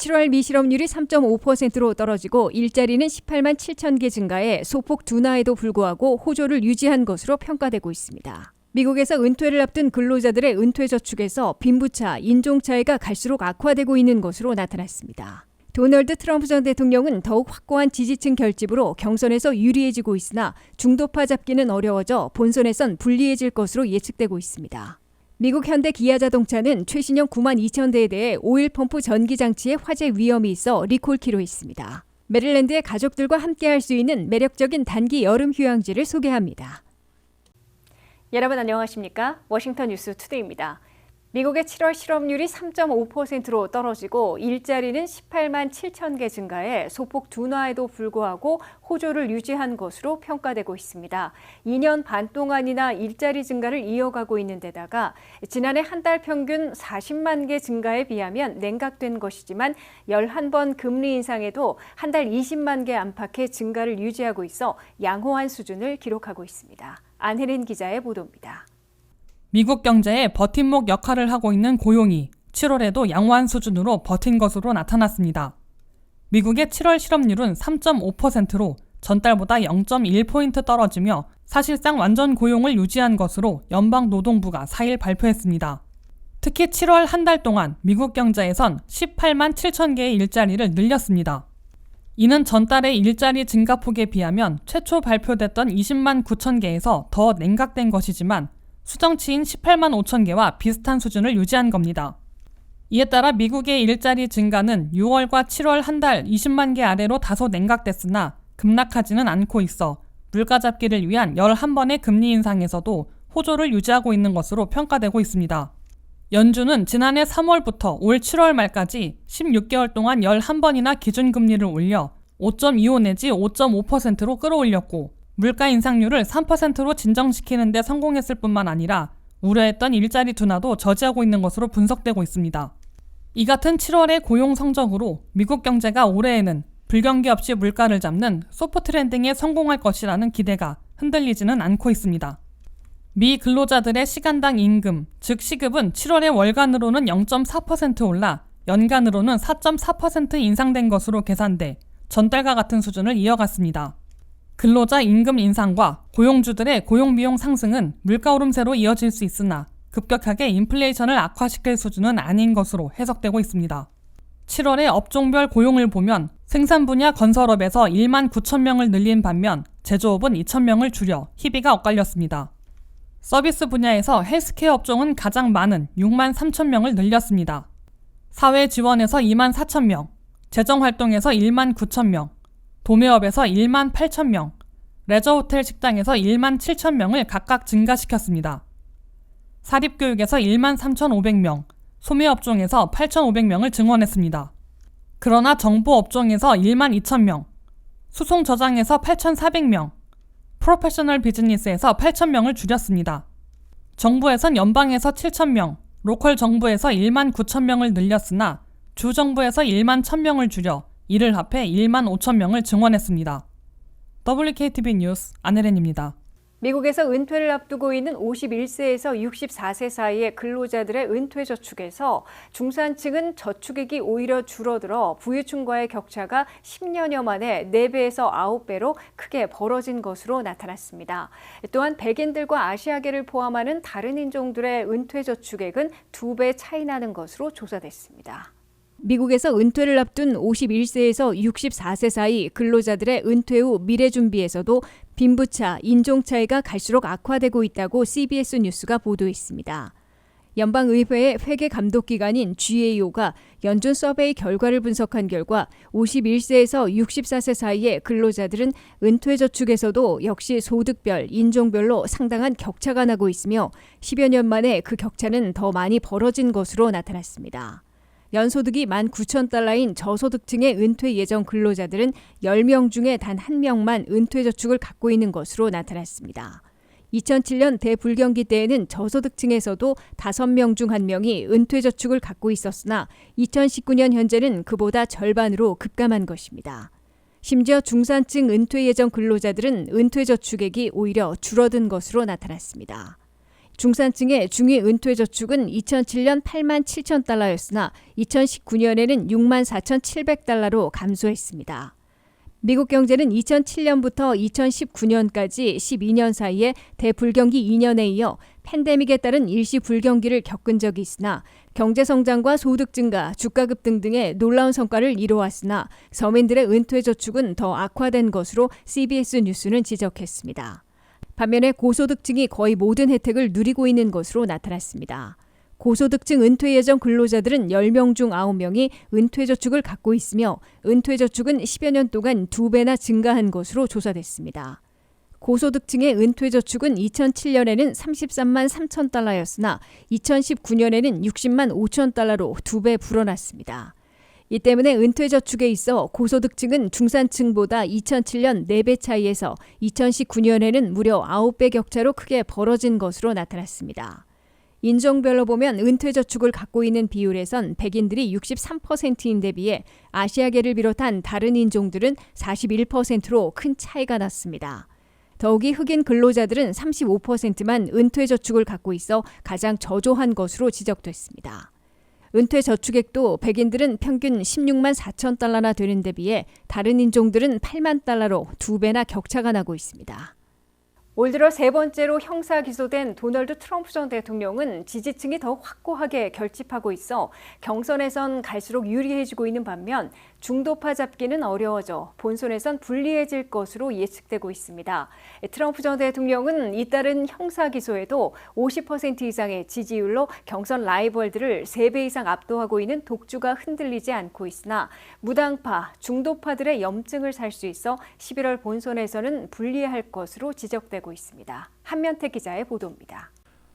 7월 미실업률이 3.5%로 떨어지고 일자리는 18만 7천 개 증가해 소폭 둔화에도 불구하고 호조를 유지한 것으로 평가되고 있습니다. 미국에서 은퇴를 앞둔 근로자들의 은퇴 저축에서 빈부차, 인종차이가 갈수록 악화되고 있는 것으로 나타났습니다. 도널드 트럼프 전 대통령은 더욱 확고한 지지층 결집으로 경선에서 유리해지고 있으나 중도파 잡기는 어려워져 본선에선 불리해질 것으로 예측되고 있습니다. 미국 현대 기아자동차는 최신형 9만 2천 대에 대해 오일 펌프 전기 장치에 화재 위험이 있어 리콜키로 했습니다. 메릴랜드의 가족들과 함께할 수 있는 매력적인 단기 여름 휴양지를 소개합니다. 여러분 안녕하십니까? 워싱턴 뉴스 투데이입니다. 미국의 7월 실업률이 3.5%로 떨어지고 일자리는 18만 7천 개 증가해 소폭 둔화에도 불구하고 호조를 유지한 것으로 평가되고 있습니다. 2년 반 동안이나 일자리 증가를 이어가고 있는 데다가 지난해 한 달 평균 40만 개 증가에 비하면 냉각된 것이지만 11번 금리 인상에도 한 달 20만 개 안팎의 증가를 유지하고 있어 양호한 수준을 기록하고 있습니다. 안혜린 기자의 보도입니다. 미국 경제의 버팀목 역할을 하고 있는 고용이 7월에도 양호한 수준으로 버틴 것으로 나타났습니다. 미국의 7월 실업률은 3.5%로 전달보다 0.1포인트 떨어지며 사실상 완전 고용을 유지한 것으로 연방노동부가 4일 발표했습니다. 특히 7월 한 달 동안 미국 경제에선 18만 7천 개의 일자리를 늘렸습니다. 이는 전달의 일자리 증가폭에 비하면 최초 발표됐던 20만 9천 개에서 더 냉각된 것이지만 수정치인 18만 5천 개와 비슷한 수준을 유지한 겁니다. 이에 따라 미국의 일자리 증가는 6월과 7월 한 달 20만 개 아래로 다소 냉각됐으나 급락하지는 않고 있어 물가 잡기를 위한 11번의 금리 인상에서도 호조를 유지하고 있는 것으로 평가되고 있습니다. 연준은 지난해 3월부터 올 7월 말까지 16개월 동안 11번이나 기준금리를 올려 5.25 내지 5.5%로 끌어올렸고 물가 인상률을 3%로 진정시키는 데 성공했을 뿐만 아니라 우려했던 일자리 둔화도 저지하고 있는 것으로 분석되고 있습니다. 이 같은 7월의 고용 성적으로 미국 경제가 올해에는 불경기 없이 물가를 잡는 소프트 랜딩에 성공할 것이라는 기대가 흔들리지는 않고 있습니다. 미 근로자들의 시간당 임금, 즉 시급은 7월에 월간으로는 0.4% 올라 연간으로는 4.4% 인상된 것으로 계산돼 전달과 같은 수준을 이어갔습니다. 근로자 임금 인상과 고용주들의 고용비용 상승은 물가 오름세로 이어질 수 있으나 급격하게 인플레이션을 악화시킬 수준은 아닌 것으로 해석되고 있습니다. 7월의 업종별 고용을 보면 생산 분야 건설업에서 1만 9천 명을 늘린 반면 제조업은 2천 명을 줄여 희비가 엇갈렸습니다. 서비스 분야에서 헬스케어 업종은 가장 많은 6만 3천 명을 늘렸습니다. 사회 지원에서 2만 4천 명, 재정활동에서 1만 9천 명, 도매업에서 1만 8천 명, 레저호텔 식당에서 1만 7천 명을 각각 증가시켰습니다. 사립교육에서 1만 3,500명, 소매업종에서 8,500명을 증원했습니다. 그러나 정보업종에서 1만 2천 명, 수송저장에서 8,400명, 프로페셔널 비즈니스에서 8천 명을 줄였습니다. 정부에선 연방에서 7천 명, 로컬 정부에서 1만 9천 명을 늘렸으나 주정부에서 1만 1천 명을 줄여 이를 합해 1만 5천 명을 증원했습니다. WKTV 뉴스 안혜린입니다. 미국에서 은퇴를 앞두고 있는 51세에서 64세 사이의 근로자들의 은퇴 저축에서 중산층은 저축액이 오히려 줄어들어 부유층과의 격차가 10년여 만에 4배에서 9배로 크게 벌어진 것으로 나타났습니다. 또한 백인들과 아시아계를 포함하는 다른 인종들의 은퇴 저축액은 2배 차이 나는 것으로 조사됐습니다. 미국에서 은퇴를 앞둔 51세에서 64세 사이 근로자들의 은퇴 후 미래 준비에서도 빈부차, 인종 차이가 갈수록 악화되고 있다고 CBS 뉴스가 보도했습니다. 연방의회의 회계 감독 기관인 GAO가 연준 서베이 결과를 분석한 결과 51세에서 64세 사이의 근로자들은 은퇴 저축에서도 역시 소득별, 인종별로 상당한 격차가 나고 있으며 10여 년 만에 그 격차는 더 많이 벌어진 것으로 나타났습니다. 연소득이 19,000달러인 저소득층의 은퇴 예정 근로자들은 10명 중에 단 1명만 은퇴 저축을 갖고 있는 것으로 나타났습니다. 2007년 대불경기 때에는 저소득층에서도 5명 중 1명이 은퇴 저축을 갖고 있었으나 2019년 현재는 그보다 절반으로 급감한 것입니다. 심지어 중산층 은퇴 예정 근로자들은 은퇴 저축액이 오히려 줄어든 것으로 나타났습니다. 중산층의 중위 은퇴 저축은 2007년 8만 7천 달러였으나 2019년에는 6만 4,700달러로 감소했습니다. 미국 경제는 2007년부터 2019년까지 12년 사이에 대불경기 2년에 이어 팬데믹에 따른 일시 불경기를 겪은 적이 있으나 경제 성장과 소득 증가, 주가 급등 등의 놀라운 성과를 이뤄왔으나 서민들의 은퇴 저축은 더 악화된 것으로 CBS 뉴스는 지적했습니다. 반면에 고소득층이 거의 모든 혜택을 누리고 있는 것으로 나타났습니다. 고소득층 은퇴 예정 근로자들은 10명 중 9명이 은퇴저축을 갖고 있으며 은퇴저축은 10여 년 동안 2배나 증가한 것으로 조사됐습니다. 고소득층의 은퇴저축은 2007년에는 33만 3천 달러였으나 2019년에는 60만 5천 달러로 2배 불어났습니다. 이 때문에 은퇴저축에 있어 고소득층은 중산층보다 2007년 4배 차이에서 2019년에는 무려 9배 격차로 크게 벌어진 것으로 나타났습니다. 인종별로 보면 은퇴저축을 갖고 있는 비율에선 백인들이 63%인 데 비해 아시아계를 비롯한 다른 인종들은 41%로 큰 차이가 났습니다. 더욱이 흑인 근로자들은 35%만 은퇴저축을 갖고 있어 가장 저조한 것으로 지적됐습니다. 은퇴저축액도 백인들은 평균 16만 4천 달러나 되는 데 비해 다른 인종들은 8만 달러로 2배나 격차가 나고 있습니다. 올 들어 세 번째로 형사 기소된 도널드 트럼프 전 대통령은 지지층이 더 확고하게 결집하고 있어 경선에선 갈수록 유리해지고 있는 반면 중도파 잡기는 어려워져 본선에선 불리해질 것으로 예측되고 있습니다. 트럼프 전 대통령은 잇따른 형사 기소에도 50% 이상의 지지율로 경선 라이벌들을 3배 이상 압도하고 있는 독주가 흔들리지 않고 있으나 무당파, 중도파들의 염증을 살 수 있어 11월 본선에서는 불리할 것으로 지적되고 있습니다. 한면태 기자의 보도입니다.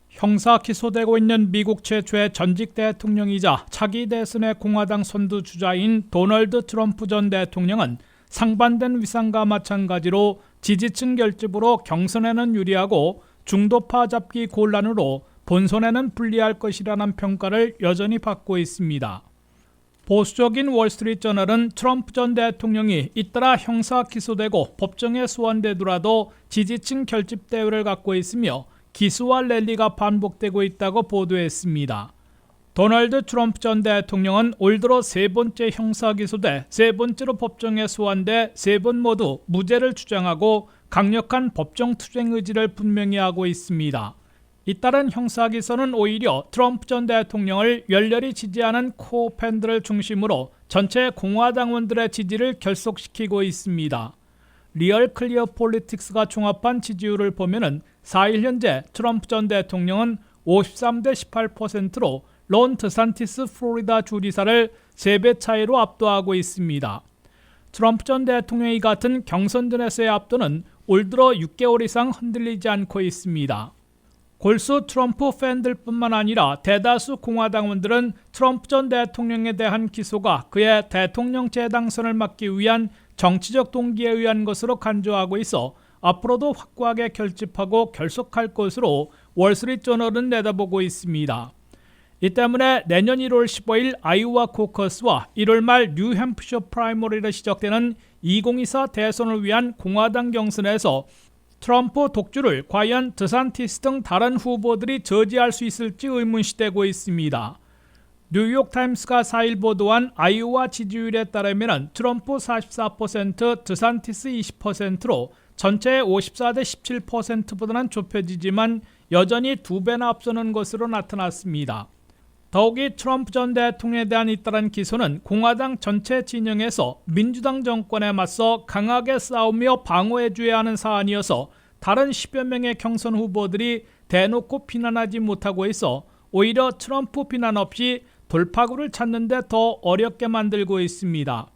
형사 기소되고 있는 미국 최초의 전직 대통령이자 차기 대선의 공화당 선두주자인 도널드 트럼프 전 대통령은 상반된 위상과 마찬가지로 지지층 결집으로 경선에는 유리하고 중도파 잡기 곤란으로 본선에는 불리할 것이라는 평가를 여전히 받고 있습니다. 보수적인 월스트리트저널은 트럼프 전 대통령이 잇따라 형사 기소되고 법정에 소환되더라도 지지층 결집 대우를 갖고 있으며 기수와 랠리가 반복되고 있다고 보도했습니다. 도널드 트럼프 전 대통령은 올 들어 세 번째 형사 기소돼 세 번째로 법정에 소환돼 세 번 모두 무죄를 주장하고 강력한 법정 투쟁 의지를 분명히 하고 있습니다. 잇따른 형사 기소는 오히려 트럼프 전 대통령을 열렬히 지지하는 코어 팬들을 중심으로 전체 공화당원들의 지지를 결속시키고 있습니다. 리얼 클리어 폴리틱스가 종합한 지지율을 보면은 4일 현재 트럼프 전 대통령은 53대 18%로 론 드산티스 플로리다 주지사를 3배 차이로 압도하고 있습니다. 트럼프 전 대통령이 같은 경선전에서의 압도는 올 들어 6개월 이상 흔들리지 않고 있습니다. 골수 트럼프 팬들뿐만 아니라 대다수 공화당원들은 트럼프 전 대통령에 대한 기소가 그의 대통령 재당선을 막기 위한 정치적 동기에 의한 것으로 간주하고 있어 앞으로도 확고하게 결집하고 결속할 것으로 월스트리트저널은 내다보고 있습니다. 이 때문에 내년 1월 15일 아이오와 코커스와 1월 말 뉴햄프셔 프라이머리로 시작되는 2024 대선을 위한 공화당 경선에서 트럼프 독주를 과연 드산티스 등 다른 후보들이 저지할 수 있을지 의문시되고 있습니다. 뉴욕타임스가 4일 보도한 아이오와 지지율에 따르면 트럼프 44%, 드산티스 20%로 전체의 54대 17%보다는 좁혀지지만 여전히 2배나 앞서는 것으로 나타났습니다. 더욱이 트럼프 전 대통령에 대한 잇따른 기소는 공화당 전체 진영에서 민주당 정권에 맞서 강하게 싸우며 방어해줘야 하는 사안이어서 다른 10여 명의 경선 후보들이 대놓고 비난하지 못하고 있어 오히려 트럼프 비난 없이 돌파구를 찾는 데 더 어렵게 만들고 있습니다.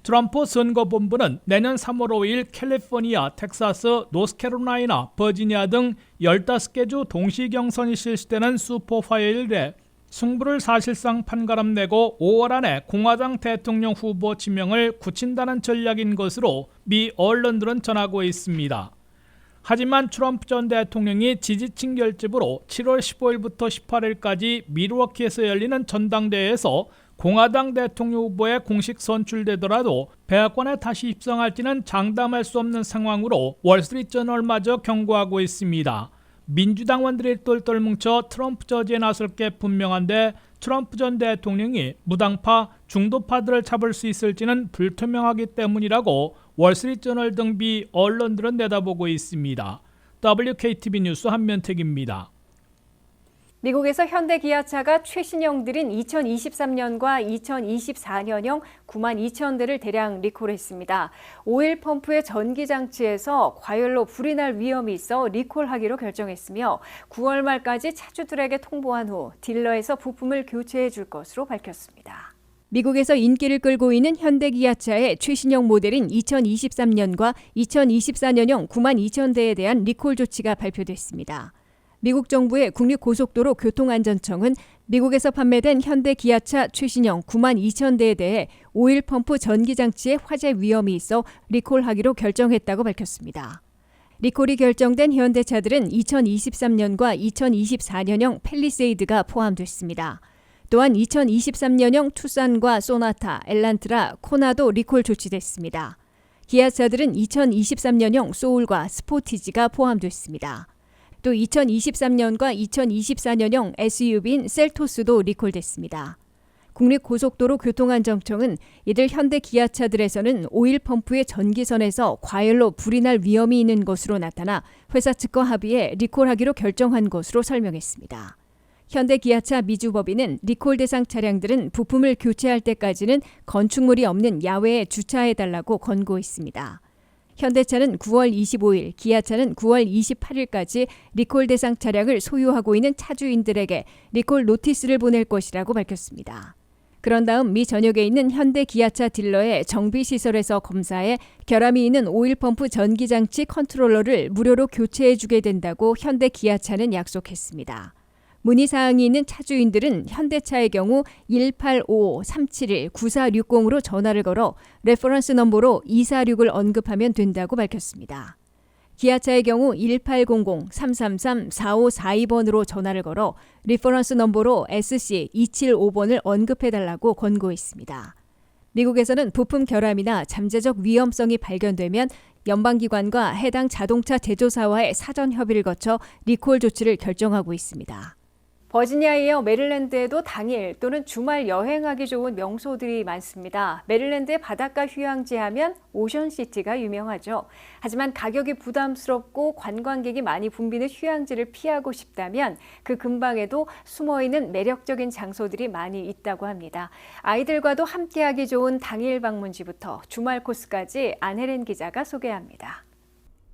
트럼프 선거본부는 내년 3월 5일 캘리포니아, 텍사스, 노스캐롤라이나, 버지니아 등 15개 주 동시 경선이 실시되는 슈퍼파이어일에 승부를 사실상 판가름내고 5월 안에 공화당 대통령 후보 지명을 굳힌다는 전략인 것으로 미 언론들은 전하고 있습니다. 하지만 트럼프 전 대통령이 지지층 결집으로 7월 15일부터 18일까지 밀워키에서 열리는 전당대회에서 공화당 대통령 후보에 공식 선출되더라도 백악관에 다시 입성할지는 장담할 수 없는 상황으로 월스트리트저널마저 경고하고 있습니다. 민주당원들이 똘똘 뭉쳐 트럼프 저지에 나설 게 분명한데 트럼프 전 대통령이 무당파, 중도파들을 잡을 수 있을지는 불투명하기 때문이라고 월스트리트저널 등 미 언론들은 내다보고 있습니다. WKTV 뉴스 한면택입니다. 미국에서 현대 기아차가 최신형들인 2023년과 2024년형 92,000대를 대량 리콜했습니다. 오일 펌프의 전기 장치에서 과열로 불이 날 위험이 있어 리콜하기로 결정했으며 9월 말까지 차주들에게 통보한 후 딜러에서 부품을 교체해 줄 것으로 밝혔습니다. 미국에서 인기를 끌고 있는 현대 기아차의 최신형 모델인 2023년과 2024년형 92,000대에 대한 리콜 조치가 발표됐습니다. 미국 정부의 국립고속도로 교통안전청은 미국에서 판매된 현대 기아차 최신형 92,000대에 대해 오일 펌프 전기 장치에 화재 위험이 있어 리콜하기로 결정했다고 밝혔습니다. 리콜이 결정된 현대차들은 2023년과 2024년형 팰리세이드가 포함됐습니다. 또한 2023년형 투싼과 소나타, 엘란트라, 코나도 리콜 조치됐습니다. 기아차들은 2023년형 소울과 스포티지가 포함됐습니다. 또 2023년과 2024년형 SUV인 셀토스도 리콜됐습니다. 국립고속도로 교통안전청은 이들 현대 기아차들에서는 오일 펌프의 전기선에서 과열로 불이 날 위험이 있는 것으로 나타나 회사 측과 합의해 리콜하기로 결정한 것으로 설명했습니다. 현대 기아차 미주법인은 리콜 대상 차량들은 부품을 교체할 때까지는 건축물이 없는 야외에 주차해달라고 권고했습니다. 현대차는 9월 25일, 기아차는 9월 28일까지 리콜 대상 차량을 소유하고 있는 차주인들에게 리콜 노티스를 보낼 것이라고 밝혔습니다. 그런 다음 미 전역에 있는 현대 기아차 딜러의 정비시설에서 검사해 결함이 있는 오일 펌프 전기장치 컨트롤러를 무료로 교체해주게 된다고 현대 기아차는 약속했습니다. 문의사항이 있는 차주인들은 현대차의 경우 1855-371-9460으로 전화를 걸어 레퍼런스 넘버로 246을 언급하면 된다고 밝혔습니다. 기아차의 경우 1800-333-4542번으로 전화를 걸어 리퍼런스 넘버로 SC275번을 언급해달라고 권고했습니다. 미국에서는 부품 결함이나 잠재적 위험성이 발견되면 연방기관과 해당 자동차 제조사와의 사전 협의를 거쳐 리콜 조치를 결정하고 있습니다. 버지니아에 이어 메릴랜드에도 당일 또는 주말 여행하기 좋은 명소들이 많습니다. 메릴랜드의 바닷가 휴양지 하면 오션시티가 유명하죠. 하지만 가격이 부담스럽고 관광객이 많이 붐비는 휴양지를 피하고 싶다면 그 근방에도 숨어있는 매력적인 장소들이 많이 있다고 합니다. 아이들과도 함께하기 좋은 당일 방문지부터 주말 코스까지 안혜린 기자가 소개합니다.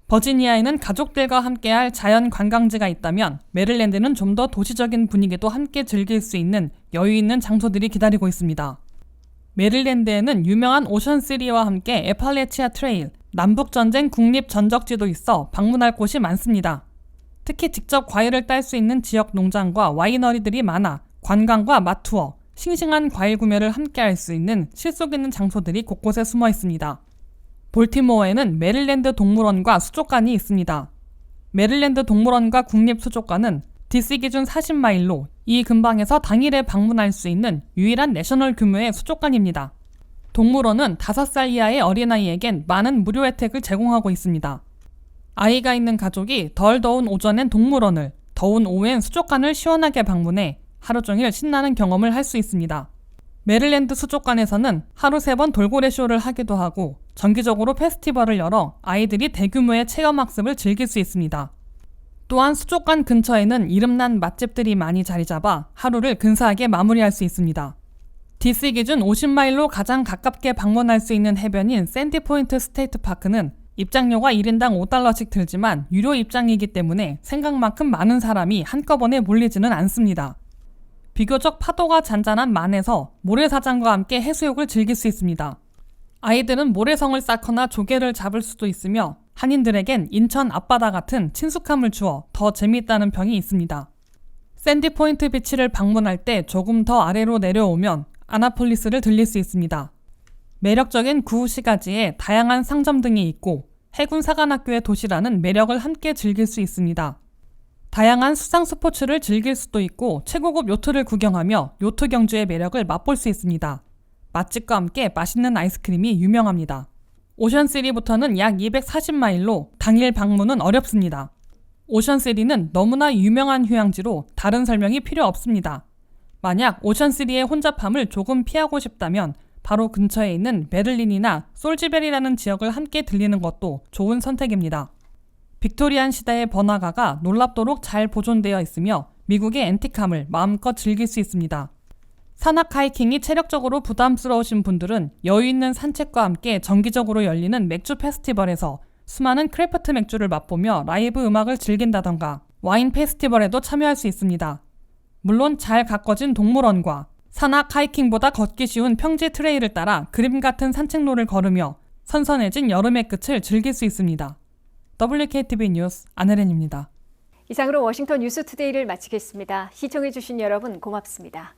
버지니아에는 가족들과 함께할 자연 관광지가 있다면 메릴랜드는 좀 더 도시적인 분위기도 함께 즐길 수 있는 여유 있는 장소들이 기다리고 있습니다. 메릴랜드에는 유명한 오션3와 함께 애팔레치아 트레일, 남북전쟁 국립전적지도 있어 방문할 곳이 많습니다. 특히 직접 과일을 딸 수 있는 지역 농장과 와이너리들이 많아 관광과 맛투어, 싱싱한 과일 구매를 함께 할 수 있는 실속 있는 장소들이 곳곳에 숨어 있습니다. 볼티모어에는 메릴랜드 동물원과 수족관이 있습니다. 메릴랜드 동물원과 국립수족관은 DC 기준 40마일로 이 근방에서 당일에 방문할 수 있는 유일한 내셔널 규모의 수족관입니다. 동물원은 5살 이하의 어린아이에겐 많은 무료 혜택을 제공하고 있습니다. 아이가 있는 가족이 덜 더운 오전엔 동물원을, 더운 오후엔 수족관을 시원하게 방문해 하루 종일 신나는 경험을 할 수 있습니다. 메릴랜드 수족관에서는 하루 3번 돌고래 쇼를 하기도 하고 정기적으로 페스티벌을 열어 아이들이 대규모의 체험학습을 즐길 수 있습니다. 또한 수족관 근처에는 이름난 맛집들이 많이 자리 잡아 하루를 근사하게 마무리할 수 있습니다. DC 기준 50마일로 가장 가깝게 방문할 수 있는 해변인 샌디포인트 스테이트 파크는 입장료가 1인당 $5씩 들지만 유료 입장이기 때문에 생각만큼 많은 사람이 한꺼번에 몰리지는 않습니다. 비교적 파도가 잔잔한 만에서 모래사장과 함께 해수욕을 즐길 수 있습니다. 아이들은 모래성을 쌓거나 조개를 잡을 수도 있으며 한인들에겐 인천 앞바다 같은 친숙함을 주어 더 재미있다는 평이 있습니다. 샌디포인트 비치를 방문할 때 조금 더 아래로 내려오면 아나폴리스를 들릴 수 있습니다. 매력적인 구시가지에 다양한 상점 등이 있고 해군사관학교의 도시라는 매력을 함께 즐길 수 있습니다. 다양한 수상 스포츠를 즐길 수도 있고 최고급 요트를 구경하며 요트 경주의 매력을 맛볼 수 있습니다. 맛집과 함께 맛있는 아이스크림이 유명합니다. 오션3부터는 약 240마일로 당일 방문은 어렵습니다. 오션3는 너무나 유명한 휴양지로 다른 설명이 필요 없습니다. 만약 오션3의 혼잡함을 조금 피하고 싶다면 바로 근처에 있는 메들린이나 솔즈베리라는 지역을 함께 들리는 것도 좋은 선택입니다. 빅토리안 시대의 번화가가 놀랍도록 잘 보존되어 있으며 미국의 앤틱함을 마음껏 즐길 수 있습니다. 산악 하이킹이 체력적으로 부담스러우신 분들은 여유 있는 산책과 함께 정기적으로 열리는 맥주 페스티벌에서 수많은 크래프트 맥주를 맛보며 라이브 음악을 즐긴다던가 와인 페스티벌에도 참여할 수 있습니다. 물론 잘 가꿔진 동물원과 산악 하이킹보다 걷기 쉬운 평지 트레일을 따라 그림 같은 산책로를 걸으며 선선해진 여름의 끝을 즐길 수 있습니다. WKTV 뉴스 안혜린입니다. 이상으로 워싱턴 뉴스투데이를 마치겠습니다. 시청해주신 여러분 고맙습니다.